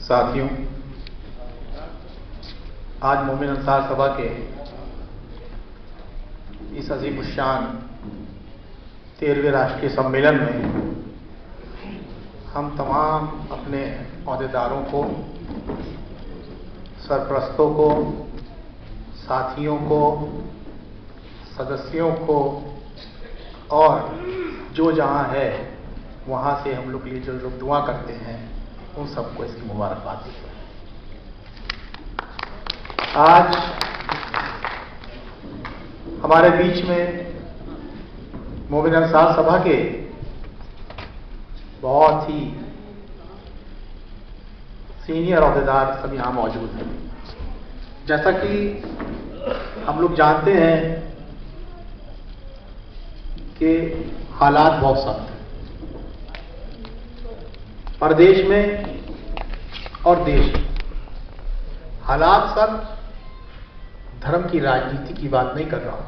साथियों, आज मोमिन अंसार सभा के इस अजीम शान 13वें राष्ट्रीय सम्मेलन में हम तमाम अपने अहदेदारों को, सरपरस्तों को, साथियों को, सदस्यों को और जो जहाँ है वहाँ से हम लोग के लिए जो लोग दुआ करते हैं उन सबको इसकी मुबारकबाद देते हैं। आज हमारे बीच में मोमिन अंसार सभा के बहुत ही सीनियर अहदेदार सब यहाँ मौजूद हैं। जैसा कि हम लोग जानते हैं कि हालात बहुत सख्त हैं प्रदेश में और देश में। हालात सख्त, धर्म की राजनीति की बात नहीं कर रहा हूं,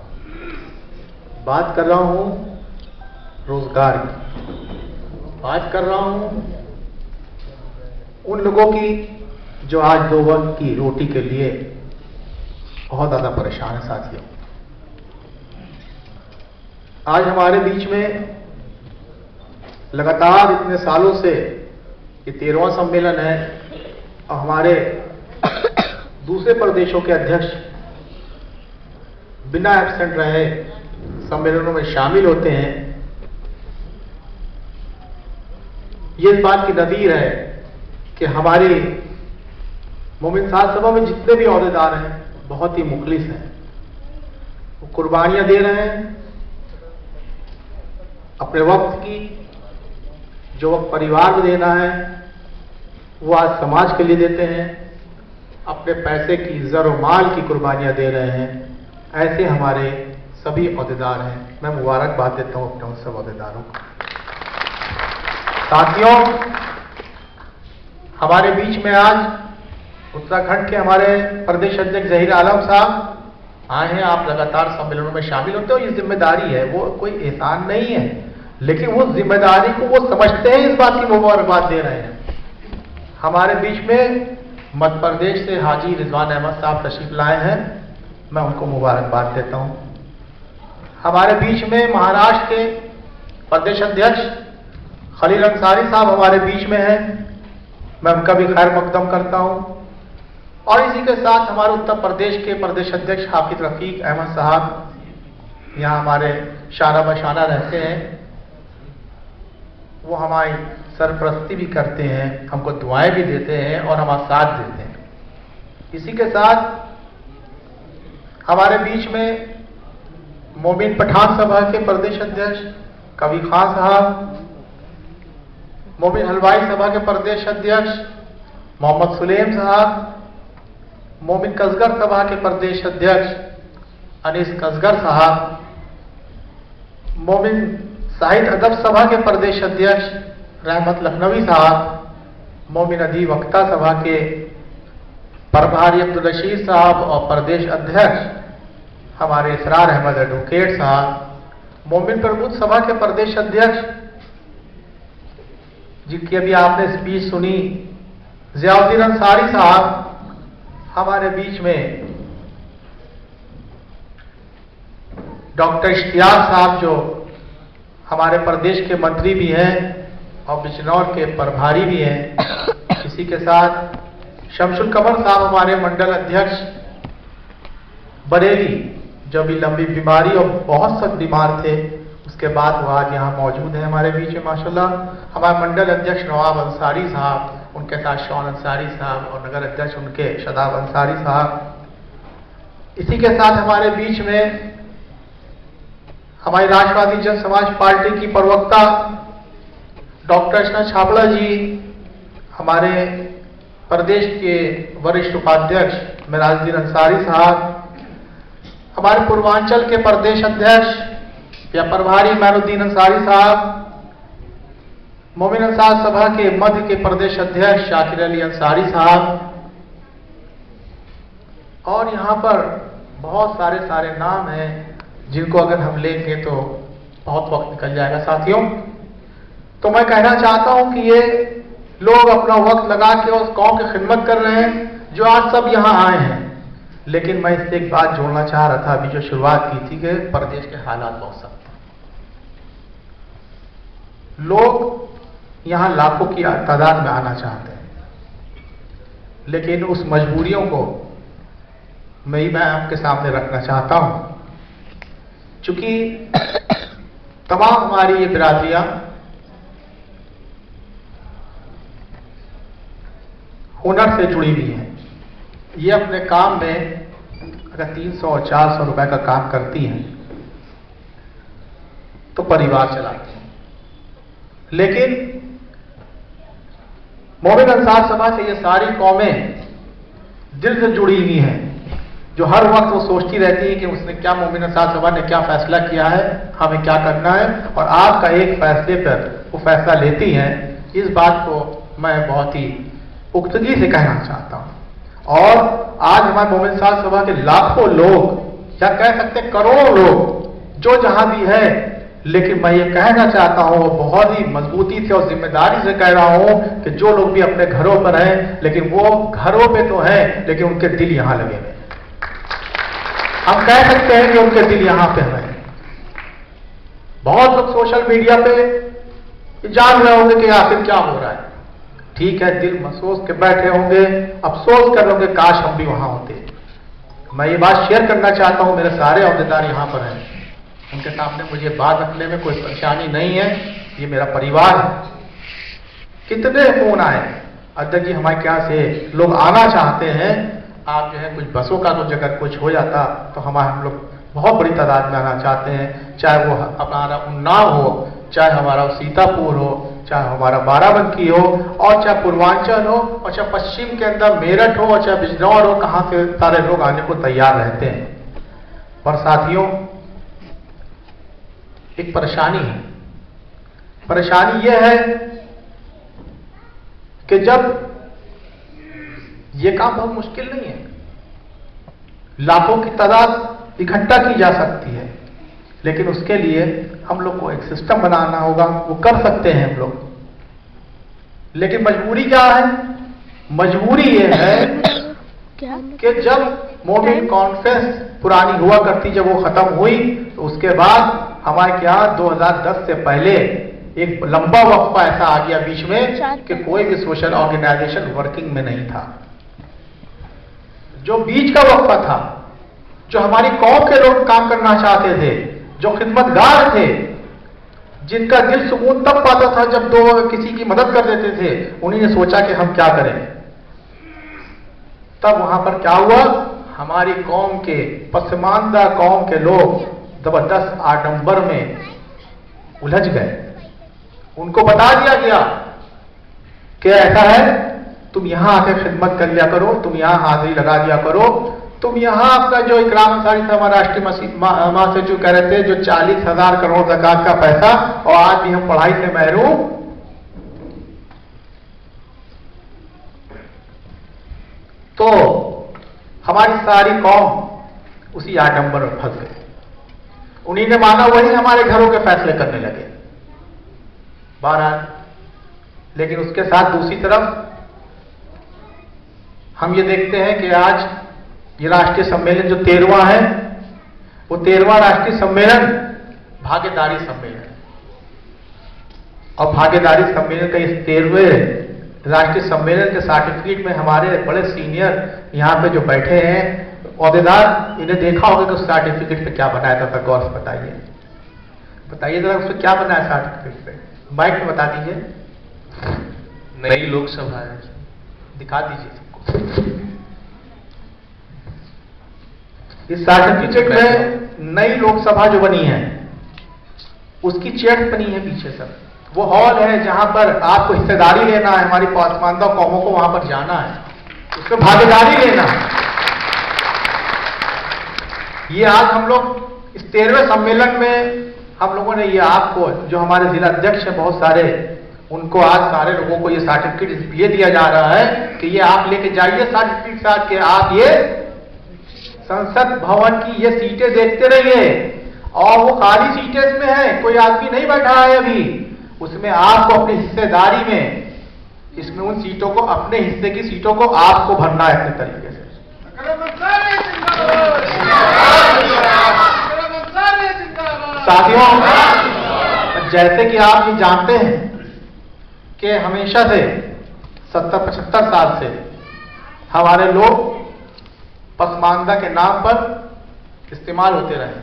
बात कर रहा हूं रोजगार की, बात कर रहा हूं उन लोगों की जो आज दो वक्त की रोटी के लिए बहुत ज्यादा परेशान है। साथियों, आज हमारे बीच में लगातार इतने सालों से ये 13वां सम्मेलन है और हमारे दूसरे प्रदेशों के अध्यक्ष बिना एब्सेंट रहे सम्मेलनों में शामिल होते हैं। ये इस बात की नज़ीर है कि हमारी मोमिन अंसार सभा में जितने भी अहदेदार हैं बहुत ही मुखलिस हैं। वो कुर्बानियां दे रहे हैं अपने वक्त की, जो वक्त परिवार में देना है वो आज समाज के लिए देते हैं, अपने पैसे की, ज़र व माल की कुर्बानियां दे रहे हैं। ऐसे हमारे सभी अहदेदार हैं। मैं मुबारकबाद देता हूं अपने उन सब अहदेदारों को। साथियों, हमारे बीच में आज उत्तराखंड के हमारे प्रदेश अध्यक्ष ज़हीर आलम साहब आए हैं। आप लगातार सम्मेलनों में शामिल होते हो, ये जिम्मेदारी है, वो कोई एहसान नहीं है, लेकिन वो जिम्मेदारी को वो समझते हैं, इस बात की मुबारकबाद दे रहे हैं। हमारे बीच में मध्य प्रदेश से हाजी रिजवान अहमद साहब तशरीफ लाए हैं, मैं उनको मुबारकबाद देता हूं। हमारे बीच में महाराष्ट्र के प्रदेश अध्यक्ष खलील अंसारी साहब हमारे बीच में हैं, मैं उनका भी खैर मकदम करता हूं। और इसी के साथ हमारे उत्तर प्रदेश के प्रदेश अध्यक्ष हाफिज रफीक अहमद साहब यहाँ हमारे शाना बशाना रहते हैं, वो हमारी सरपरस्ती भी करते हैं, हमको दुआएं भी देते हैं और हमारा साथ देते हैं। इसी के साथ हमारे बीच में मोमिन पठान सभा के प्रदेश अध्यक्ष कबीर खान साहब, मोमिन हलवाई सभा के प्रदेश अध्यक्ष मोहम्मद सुलेम साहब, मोमिन कसगर सभा के प्रदेश अध्यक्ष अनीस कसगर साहब, मोमिन साहिद अदब सभा के प्रदेश अध्यक्ष रहमत लखनवी साहब, मोमिन अदीब वक्ता सभा के प्रभारी अब्दुल रशीद साहब और प्रदेश अध्यक्ष हमारे इसरार अहमद एडवोकेट साहब, मोमिन प्रबुद्ध सभा के प्रदेश अध्यक्ष जिनकी अभी आपने स्पीच सुनी ज़ियाउद्दीन अंसारी साहब, हमारे बीच में डॉक्टर इश्तियाक साहब जो हमारे प्रदेश के मंत्री भी हैं और बिजनौर के प्रभारी भी हैं। इसी के साथ शमशुल कमर साहब हमारे मंडल अध्यक्ष बरेली, जो भी लंबी बीमारी और बहुत सख्त बीमार थे, उसके बाद वो आज यहाँ मौजूद हैं हमारे बीच में माशाल्लाह। हमारे मंडल अध्यक्ष नवाब अंसारी साहब, उनके साथ शौन अंसारी साहब और नगर अध्यक्ष उनके शदाब अंसारी साहब। इसी के साथ हमारे बीच में हमारी राष्ट्रवादी जन समाज पार्टी की प्रवक्ता डॉक्टर अर्चना छाबड़ा जी, हमारे प्रदेश के वरिष्ठ उपाध्यक्ष मेराजुद्दीन अंसारी साहब, हमारे पूर्वांचल के प्रदेश अध्यक्ष या प्रभारी मैनुद्दीन अंसारी साहब, मोमिन अंसार सभा के मध्य के प्रदेश अध्यक्ष शाकिर अली अंसारी साहब, और यहाँ पर बहुत सारे नाम हैं जिनको अगर हम लेंगे तो बहुत वक्त निकल जाएगा। साथियों, तो मैं कहना चाहता हूं कि ये लोग अपना वक्त लगा के उस कौम की खिदमत कर रहे हैं, जो आज सब यहां आए हैं। लेकिन मैं इससे एक बात जोड़ना चाह रहा था, अभी जो शुरुआत की थी कि प्रदेश के हालात बहुत सख्त हैं। लोग यहां लाखों की तादाद में आना चाहते हैं, लेकिन उस मजबूरियों को मैं आपके सामने रखना चाहता हूं। चूंकि तमाम हमारी ये बिरादरियां हुनर से जुड़ी हुई हैं। ये अपने काम में अगर 300 और 400 रुपए का काम करती हैं तो परिवार चलाती हैं। लेकिन मोमिन अंसार सभा से ये सारी कौमें दिल से जुड़ी हुई हैं, जो हर वक्त वो सोचती रहती है कि उसने क्या, मोमिन अंसार सभा ने क्या फैसला किया है, हमें क्या करना है, और आपका एक फैसले पर वो फैसला लेती हैं। इस बात को मैं बहुत ही पुख्तगी से कहना चाहता हूं। और आज हमारे मोमिन अंसार सभा के लाखों लोग, या कह सकते करोड़ों लोग जो जहां भी है, लेकिन मैं ये कहना चाहता हूं, वो बहुत ही मजबूती से और जिम्मेदारी से कह रहा हूं कि जो लोग भी अपने घरों पर हैं, लेकिन वो घरों पे तो हैं, लेकिन उनके दिल यहां लगे हुए। हम कह सकते हैं कि उनके दिल यहां पे हैं। बहुत लोग सोशल मीडिया पे जान रहे होंगे कि आखिर क्या हो रहा है। ठीक है, दिल महसूस के बैठे होंगे, अफसोस कर रहे होंगे काश हम भी वहां होते। मैं ये बात शेयर करना चाहता हूं, मेरे सारे अहदेदार यहां पर हैं, उनके सामने मुझे बात रखने में कोई परेशानी नहीं है। ये मेरा परिवार है। कितने फोन आए, अध्यक्ष जी हमारे क्या से लोग आना चाहते हैं, आप जो है कुछ बसों का तो अगर कुछ हो जाता तो हम लोग बहुत बड़ी तादाद में आना चाहते हैं, चाहे वो हमारा उन्नाव हो, चाहे हमारा सीतापुर हो, चाहे हमारा बाराबंकी हो, और चाहे पूर्वांचल हो, और चाहे पश्चिम के अंदर मेरठ हो, और चाहे बिजनौर हो, कहां से सारे लोग आने को तैयार रहते हैं। पर साथियों, एक परेशानी है। परेशानी यह है कि जब ये काम बहुत मुश्किल नहीं है, लाखों की तादाद इकट्ठा की जा सकती है, लेकिन उसके लिए हम लोग को एक सिस्टम बनाना होगा। वो कर सकते हैं हम लोग, लेकिन मजबूरी क्या है? मजबूरी ये है कि जब मोमिन कॉन्फ्रेंस पुरानी हुआ करती, जब वो खत्म हुई, तो उसके बाद हमारे क्या 2010 से पहले एक लंबा वक्फा ऐसा आ गया बीच में कि कोई भी सोशल ऑर्गेनाइजेशन वर्किंग में नहीं था। जो बीच का वक्फा था, जो हमारी कौम के लोग काम करना चाहते थे, जो खिदमतगार थे, जिनका दिल सुकून तब पाता था जब दो किसी की मदद कर देते थे, उन्हीं ने सोचा कि हम क्या करें। तब वहां पर क्या हुआ, हमारी कौम के पसमानदा कौम के लोग जबरदस्त आडंबर में उलझ गए। उनको बता दिया गया कि ऐसा है, तुम यहां आकर खिदमत कर लिया करो, तुम यहां हाजिरी लगा दिया करो, तुम यहां आपका जो इकराम अंसारी साहब राष्ट्रीय महासचिव कह रहे थे, जो 40,000 करोड़ ज़कात का पैसा, और आज भी हम पढ़ाई से महरूम, तो हमारी सारी कौम उसी आडंबर में फंस गई। उन्हीं ने माना वही हमारे घरों के फैसले करने लगे बहरहाल। लेकिन उसके साथ दूसरी तरफ हम ये देखते हैं कि आज ये राष्ट्रीय सम्मेलन जो 13वां है, वो 13वां राष्ट्रीय सम्मेलन भागीदारी सम्मेलन, और भागीदारी सम्मेलन का इस 13वें राष्ट्रीय सम्मेलन के सर्टिफिकेट में हमारे बड़े सीनियर यहाँ पे जो बैठे हैं अहदेदार, इन्हें देखा होगा कि उस सर्टिफिकेट पे क्या बनाया था। गौर से बताइए, बताइए जरा उसमें क्या बनाया सर्टिफिकेट पे, माइक में बता दीजिए। नई लोकसभा है, दिखा दीजिए सबको। इस सर्टिफिकेट में नई लोकसभा जो बनी है उसकी चेयर्स बनी है पीछे सब। वो हॉल है जहां पर आपको हिस्सेदारी लेना है, हमारी पसमानदा कौमों को वहां पर जाना है, उसमें भागीदारी लेना है। ये आज हम लोग इस 13वें सम्मेलन में हम लोगों ने ये आपको, जो हमारे जिला अध्यक्ष हैं बहुत सारे, उनको आज सारे लोगों को ये सर्टिफिकेट इसलिए दिया जा रहा है कि ये आप लेके जाइए सर्टिफिकेट साथ के, आप ये संसद भवन की ये सीटें देखते रहिए, और वो खाली सीटें इसमें है, कोई आदमी नहीं बैठा है अभी, उसमें आपको अपनी हिस्सेदारी में इसमें उन सीटों को, अपने हिस्से की सीटों को आपको भरना है अपने तरीके से। साथियों, जैसे कि आप ये जानते हैं कि हमेशा से 70-75 साल से हमारे लोग पसमानदा के नाम पर इस्तेमाल होते रहे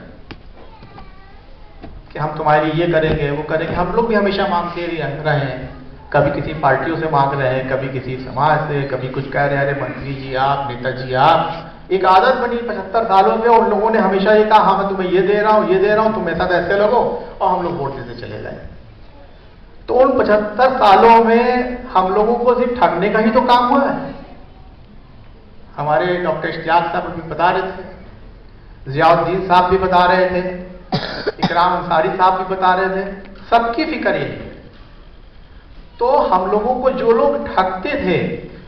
कि हम तुम्हारे लिए ये करेंगे, वो करेंगे। हम लोग भी हमेशा मांगते रहे हैं, कभी किसी पार्टियों से मांग रहे हैं, कभी किसी समाज से, कभी कुछ कह रहे हैं, अरे मंत्री जी आप, नेताजी आप। एक आदत बनी 75 सालों में, और लोगों ने हमेशा ये कहा, हाँ मैं तुम्हें ये दे रहा हूं, ये दे रहा हूं, तुम मेरे साथ ऐसे लगो, और हम लोग वोट देते चले गए। तो उन 75 सालों में हम लोगों को सिर्फ ठगने का ही तो काम हुआ है। हमारे डॉक्टर इश्तियाक साहब भी बता रहे थे, जियाउद्दीन साहब भी बता रहे थे, इकराम अंसारी साहब भी बता रहे थे, सबकी फिक्र यही है। तो हम लोगों को जो लोग ठगते थे,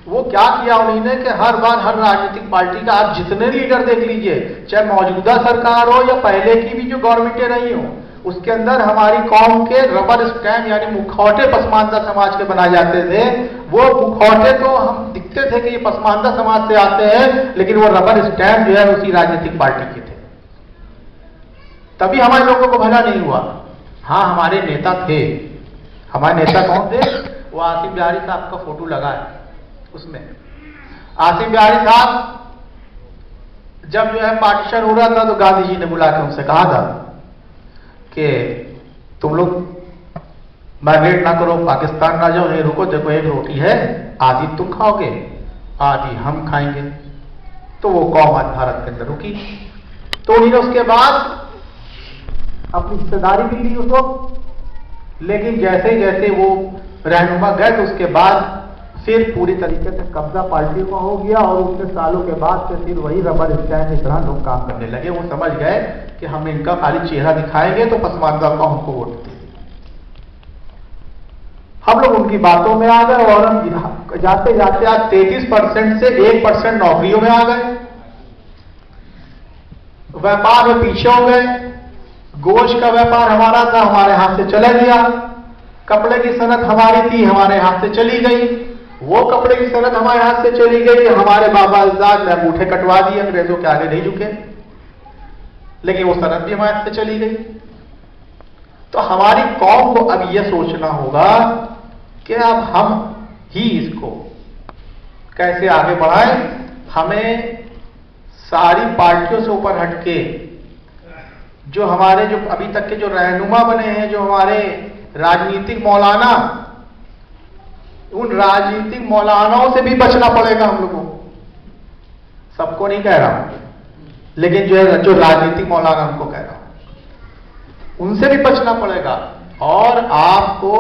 वो क्या किया उन्होंने कि हर बार हर राजनीतिक पार्टी का आप जितने लीडर देख लीजिए, चाहे मौजूदा सरकार हो या पहले की भी जो गवर्नमेंटें रही हो, उसके अंदर हमारी कौम के रबर स्टैम्प यानी मुखौटे पसमानदा समाज के बनाए जाते थे। वो मुखौटे तो हम दिखते थे कि ये पसमानदा समाज से आते हैं, लेकिन वो रबर स्टैम्प जो है उसी राजनीतिक पार्टी के थे। तभी हमारे लोगों को भला नहीं हुआ। हाँ, हमारे नेता थे। हमारे नेता कौन थे? वो आसिफ बिहारी साहब का फोटो लगा है उसमें। आसिफ बिहारी साहब जब जो है पार्टीशन हो रहा था, तो गांधी जी ने बुला के उनसे कहा था कि तुम लोग माइग्रेट ना करो, पाकिस्तान ना जाओ, नहीं रुको, देखो एक रोटी है, आधी तुम खाओगे, आधी हम खाएंगे। तो वो कौम आज भारत के अंदर रुकी। तो उन्होंने उसके बाद अपनी हिस्सेदारी भी ली उसको, लेकिन जैसे जैसे वो रहनुमा गए, तो उसके बाद फिर पूरी तरीके से कब्जा पार्टी का हो गया, और उतने सालों के बाद से फिर वही रबर स्टैम्प की तरह लोग काम करने लगे। वो समझ गए कि हम इनका खाली चेहरा दिखाएंगे तो पसमानदा को हमको वोट देंगे। हम लोग उनकी बातों में आ गए, और हम जाते जाते आज 33% से 1% नौकरियों में आ गए। व्यापार में पीछे हो गए। गोश्त का व्यापार हमारा था, हमारे हाथ से चला गया। कपड़े की सनत हमारी थी, हमारे हाथ से चली गई। वो कपड़े की सनत हमारे हाथ से चली गई, हमारे बाबा अजदाद ने अंगूठे कटवा दिए, अंग्रेजों के आगे नहीं झुके, लेकिन वो सनत भी हमारे हाथ से चली गई। तो हमारी कौम को अब यह सोचना होगा कि अब हम ही इसको कैसे आगे बढ़ाएं। हमें सारी पार्टियों से ऊपर हटके जो हमारे जो अभी तक के जो रहनुमा बने हैं, जो हमारे राजनीतिक मौलाना, उन राजनीतिक मौलानाओं से भी बचना पड़ेगा हम लोगों को। सबको नहीं कह रहा हूं, लेकिन जो राजनीतिक मौलाना उनको कह रहा हूं, उनसे भी बचना पड़ेगा। और आपको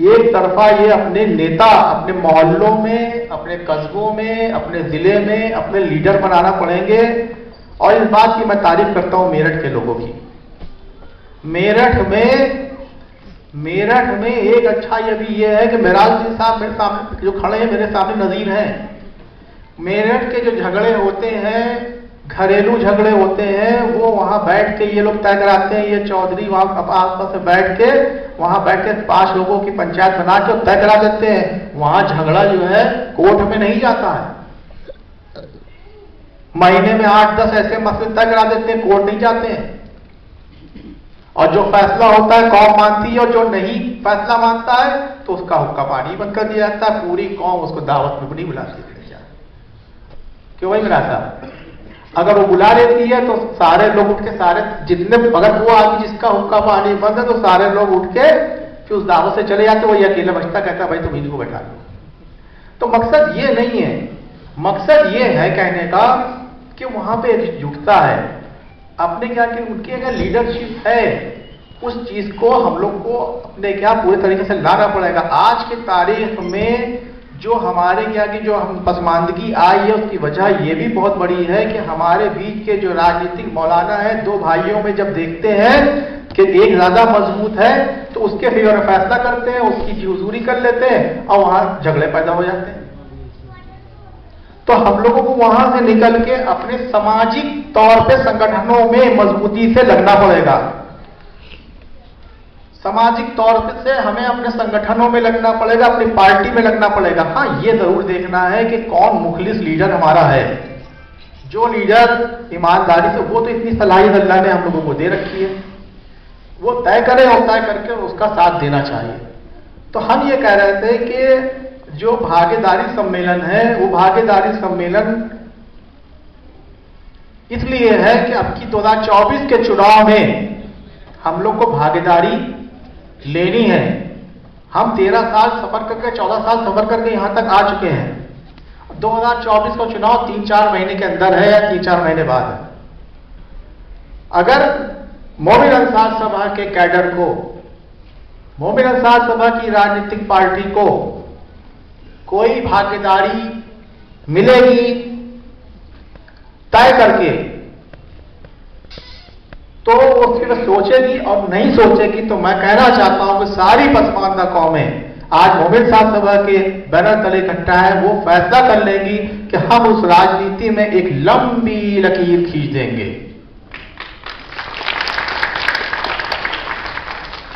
एक तरफा ये अपने नेता, अपने मोहल्लों में, अपने कस्बों में, अपने जिले में अपने लीडर बनाना पड़ेंगे। और इस बात की मैं तारीफ करता हूं मेरठ के लोगों की। मेरठ में एक अच्छा ये भी ये है कि मेराज जी साहब मेरे सामने जो खड़े हैं, मेरे सामने नजीर हैं। मेरठ के जो झगड़े होते हैं, घरेलू झगड़े होते हैं, वो वहां बैठ के ये लोग तय कराते हैं। ये चौधरी वहां आसपास से बैठ के, वहां बैठ के 5 लोगों की पंचायत बना के तय करा देते हैं। वहां झगड़ा जो है कोर्ट में नहीं जाता है। महीने में 8-10 ऐसे मसले तय करा देते हैं, कोर्ट नहीं जाते हैं। और जो फैसला होता है कौम मानती है, और जो नहीं फैसला मानता है तो उसका हुक्का पानी बंद कर दिया जाता है। पूरी कौम उसको दावत में नहीं बुलाती है। क्यों भाई मेरा साहब? अगर वो बुला लेती है तो सारे लोग उठ के, सारे जितने, अगर वो आदमी जिसका हुक्का पानी बंद है तो सारे लोग उठ के फिर उस दावत से चले जाते। वो ये अकेला बचता, कहता भाई तुम इनको बैठा लो। तो मकसद ये नहीं है, मकसद ये है कहने का कि वहां पे एकजुटता है। अपने क्या कि उनकी अगर लीडरशिप है, उस चीज को हम लोग को अपने क्या पूरे तरीके से लाना पड़ेगा। आज की तारीख में जो हमारे क्या कि जो हम पसमानदगी आई है, उसकी वजह यह भी बहुत बड़ी है कि हमारे बीच के जो राजनीतिक मौलाना है, 2 भाइयों में जब देखते हैं कि एक ज्यादा मजबूत है तो उसके फेवर में फैसला करते हैं, उसकी हुजूरी कर लेते हैं, और वहां झगड़े पैदा हो जाते हैं। तो हम लोगों को वहां से निकल के अपने सामाजिक तौर पे संगठनों में मजबूती से लगना पड़ेगा। सामाजिक तौर से हमें अपने संगठनों में लगना पड़ेगा, अपनी पार्टी में लगना पड़ेगा। हाँ, ये जरूर देखना है कि कौन मुखलिस लीडर हमारा है। जो लीडर ईमानदारी से, वो तो इतनी सलाहियत अल्लाह ने हम लोगों को दे रखी है, वो तय करे और तय करके उसका साथ देना चाहिए। तो हम ये कह रहे थे कि जो भागीदारी सम्मेलन है, वो भागीदारी सम्मेलन इसलिए है कि अब की 2024 के चुनाव में हम लोग को भागीदारी लेनी है। हम 13 साल सफर करके, 14 साल सफर करके यहां तक आ चुके हैं। 2024 का चुनाव 3-4 महीने के अंदर है या 3-4 महीने बाद है। अगर मोमिन अंसार सभा के कैडर को, मोमिन अंसार सभा की राजनीतिक पार्टी को कोई भागीदारी मिलेगी तय करके, तो वो सिर्फ सोचेगी और नहीं सोचेगी। तो मैं कहना चाहता हूं कि सारी पसमानदा कौमें आज मोमिन अंसार सभा के बैनर तले इकट्ठा है, वो फैसला कर लेंगी कि हम उस राजनीति में एक लंबी लकीर खींच देंगे,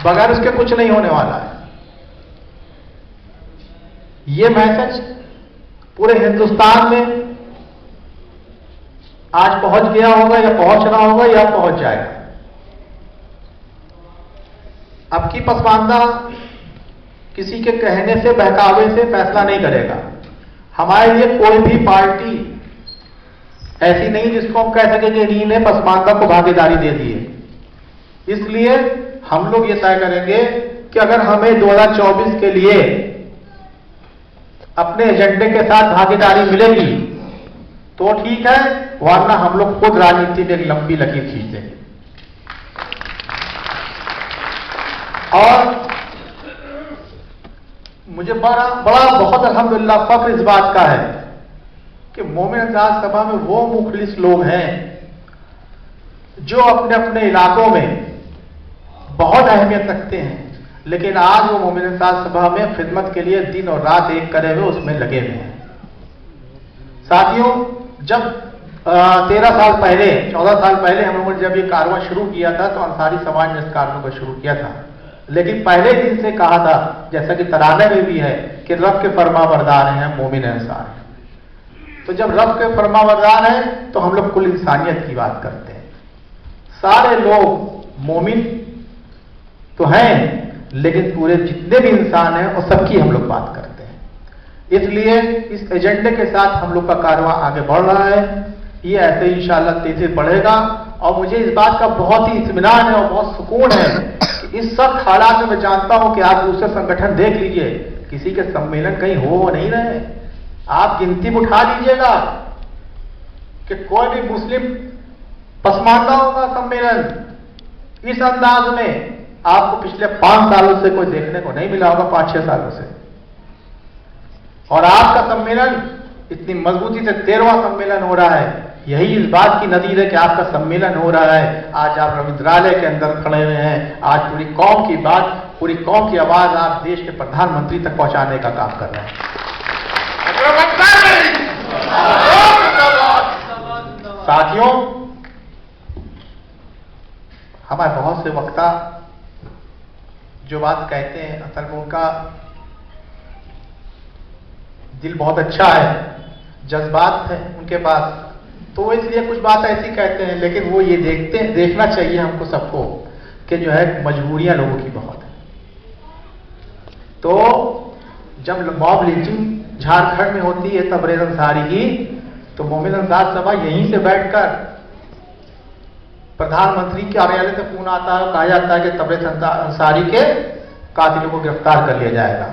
बगैर उसके कुछ नहीं होने वाला है। ये मैसेज पूरे हिंदुस्तान में आज पहुंच गया होगा या पहुंचना होगा या पहुंच जाएगा। अब की पसमानदा किसी के कहने से, बहकावे से फैसला नहीं करेगा। हमारे लिए कोई भी पार्टी ऐसी नहीं जिसको हम कह सके कि इन्हीं ने पसमानदा को भागीदारी दे दी है। इसलिए हम लोग ये तय करेंगे कि अगर हमें 2024 के लिए अपने एजेंडे के साथ भागीदारी मिलेगी तो ठीक है, वरना हम लोग खुद राजनीति में एक लंबी लकीर खींच देंगे। और मुझे बड़ा बहुत अल्हम्दुलिल्लाह फख्र इस बात का है कि मोमिन अंसार सभा में वो मुखलिस लोग हैं जो अपने अपने इलाकों में बहुत अहमियत रखते हैं, लेकिन आज वो मोमिन अंसार सभा में खिदमत के लिए दिन और रात एक करे हुए उसमें लगे हुए हैं। साथियों, जब 13 साल पहले, 14 साल पहले हम लोगों ने जब ये कारवां शुरू किया था, तो अंसारी समाज ने इस कारवां को शुरू किया था। लेकिन पहले दिन से कहा था, जैसा कि तराने में भी है, कि रब के फरमाबरदार हैं मोमिन अंसार। तो जब रब के फरमाबरदार हैं तो हम लोग कुल इंसानियत की बात करते हैं। सारे लोग मोमिन तो हैं, लेकिन पूरे जितने भी इंसान हैं और सबकी हम लोग बात करते हैं। इसलिए इस एजेंडे के साथ हम लोग का कारवां आगे बढ़ रहा है। ये ऐसे ही इंशाअल्लाह तेजी बढ़ेगा। और मुझे इस बात का बहुत ही इत्मीनान है और बहुत सुकून है कि इस सख्त हालात में मैं जानता हूं कि आप दूसरे संगठन देख लीजिए, किसी के सम्मेलन कहीं हो नहीं रहे। आप गिनती में उठा लीजिएगा कि कोई भी मुस्लिम पसमानदा होगा सम्मेलन इस अंदाज में आपको पिछले 5 सालों से कोई देखने को नहीं मिला होगा, 5-6 सालों से। और आपका सम्मेलन इतनी मजबूती से 13वां सम्मेलन हो रहा है। यही इस बात की नजीर है कि आपका सम्मेलन हो रहा है। आज आप रविंद्रालय के अंदर खड़े हुए हैं। आज पूरी कौम की बात, पूरी कौम की आवाज आप देश के प्रधानमंत्री तक पहुंचाने का काम कर रहे हैं। साथियों, हमारे बहुत से वक्ता जो बात कहते हैं, असल में उनका दिल बहुत अच्छा है, जज्बात है उनके पास, तो वो इसलिए कुछ बात ऐसी कहते हैं। लेकिन वो ये देखना चाहिए हमको सबको कि जो है मजबूरियां लोगों की बहुत है। तो जब मॉब लिंचिंग झारखंड में होती है तबरेज अंसारी की, तो मोमिन अंसार सभा यहीं से बैठकर प्रधानमंत्री कार्यालय से फोन आता है, कहा जाता है कि तबरेज अंसारी के कातिलों को गिरफ्तार कर लिया जाएगा।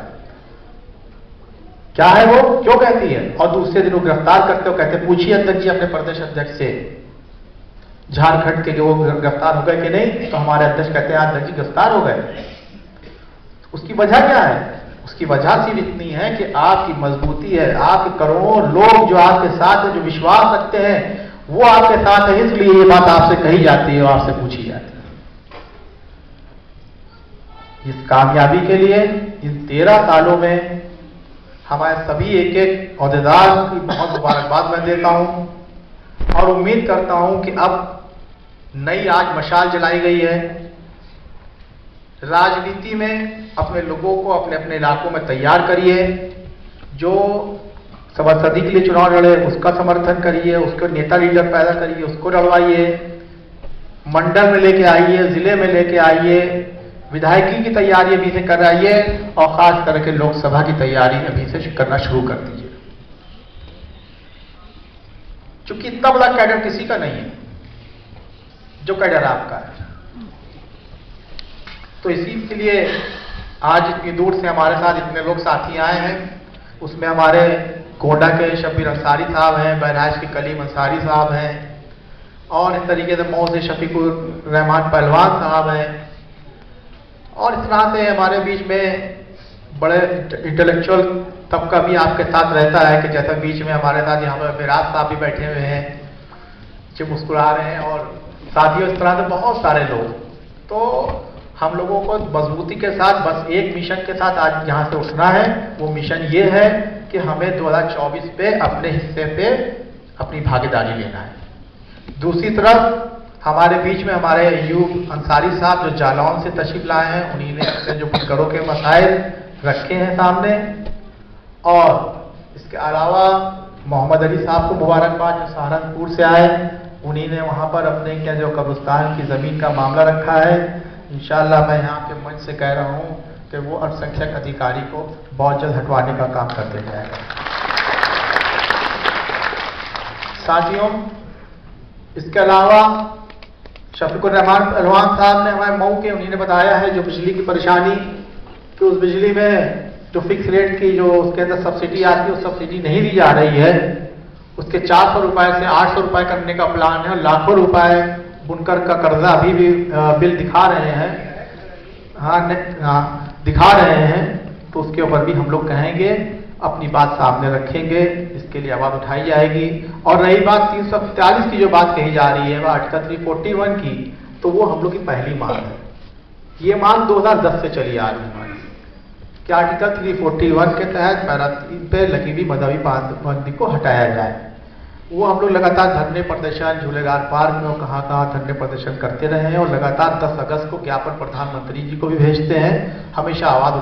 क्या है वो, क्यों कहती है? और दूसरे दिन वो गिरफ्तार करते हो, कहते पूछिए अध्यक्ष जी अपने प्रदेश अध्यक्ष से झारखंड के, वो गिरफ्तार हो गए कि नहीं? तो हमारे अध्यक्ष कहते हैं अध्यक्ष जी गिरफ्तार हो गए। उसकी वजह क्या है? उसकी वजह सिर्फ इतनी है कि आपकी मजबूती है, आपके करोड़ों लोग जो आपके साथ है, जो विश्वास रखते हैं, वो आपके साथ है। इसलिए ये बात आपसे कही जाती है और आपसे पूछी जाती है। इस कामयाबी के लिए इन 13 सालों में हमारे सभी एक एक ओहदेदार की बहुत मुबारकबाद मैं देता हूं और उम्मीद करता हूं कि अब नई आज मशाल जलाई गई है राजनीति में अपने लोगों को अपने अपने इलाकों में तैयार करिए। जो सभासदी के लिए चुनाव लड़े उसका समर्थन करिए, उसको नेता लीडर पैदा करिए, उसको लड़वाइए, मंडल में लेके आइए, जिले में लेके आइए, विधायकी की तैयारी अभी से कराइए और खास करके लोकसभा की तैयारी अभी से करना शुरू कर दीजिए। क्योंकि इतना बड़ा कैडर किसी का नहीं है जो कैडर आपका है। तो इसी के लिए आज इतनी दूर से हमारे साथ इतने लोग साथी आए हैं। उसमें हमारे गोंडा के शब्बीर अंसारी साहब हैं, बहराइच के कलीम अंसारी साहब हैं, और इस तरीके से मऊ से शफीकुर रहमान पहलवान साहब हैं, और इस तरह से हमारे बीच में बड़े इंटेलेक्चुअल तबका भी आपके साथ रहता है कि जैसा बीच में हमारे साथ यहाँ पर विराज साहब भी बैठे हुए हैं जो मुस्कुरा रहे हैं, और साथियों इस तरह से बहुत सारे लोग। तो हम लोगों को मजबूती के साथ बस एक मिशन के साथ आज यहाँ से उठना है। वो मिशन ये है कि हमें 2024 पे अपने हिस्से पे अपनी भागीदारी लेना है। दूसरी तरफ हमारे बीच में हमारे अय्यूब अंसारी साहब जो जालौन से तशरीफ लाए हैं, उन्हीं ने अपने जो फिक्रों के मसाइल रखे हैं सामने, और इसके अलावा मोहम्मद अली साहब को मुबारकबाद जो सहारनपुर से आए, उन्हीं ने वहाँ पर अपने क्या जो कब्रिस्तान की ज़मीन का मामला रखा है। इंशाअल्लाह मैं यहाँ के मंच से कह रहा हूँ कि वो अल्पसंख्यक अधिकारी को बहुत जल्द हटवाने का काम करते जाएगा। साथियों, इसके अलावा शफीकुर रहमान पहलवान साहब ने हमारे मऊ के उन्हीं ने बताया है जो बिजली की परेशानी, कि उस बिजली में जो फिक्स रेट की जो उसके अंदर सब्सिडी आती है, उस सब्सिडी नहीं दी जा रही है। उसके 400 रुपए से 800 रुपए करने का प्लान है, और लाखों रुपए बुनकर का कर्जा अभी भी बिल दिखा रहे हैं, दिखा रहे हैं। तो उसके ऊपर भी हम लोग कहेंगे, अपनी बात सामने रखेंगे, इसके लिए आवाज उठाई जाएगी। और रही बात 343 की जो बात कही जा रही है, वह आर्टिकल 341 की, तो वो हम लोग की पहली मांग है। ये मांग 2010 से चली आ रही है कि आर्टिकल 341 के तहत पैरा 3 पे लगी हुई मजहबी पाबंदी को हटाया जाए। वो हम लोग लगातार धरने प्रदर्शन झूलेलाल पार्क में और कहाँ धरने प्रदर्शन करते रहे हैं, और लगातार 10 अगस्त को ज्ञापन प्रधानमंत्री जी को भी भेजते हैं, हमेशा आवाज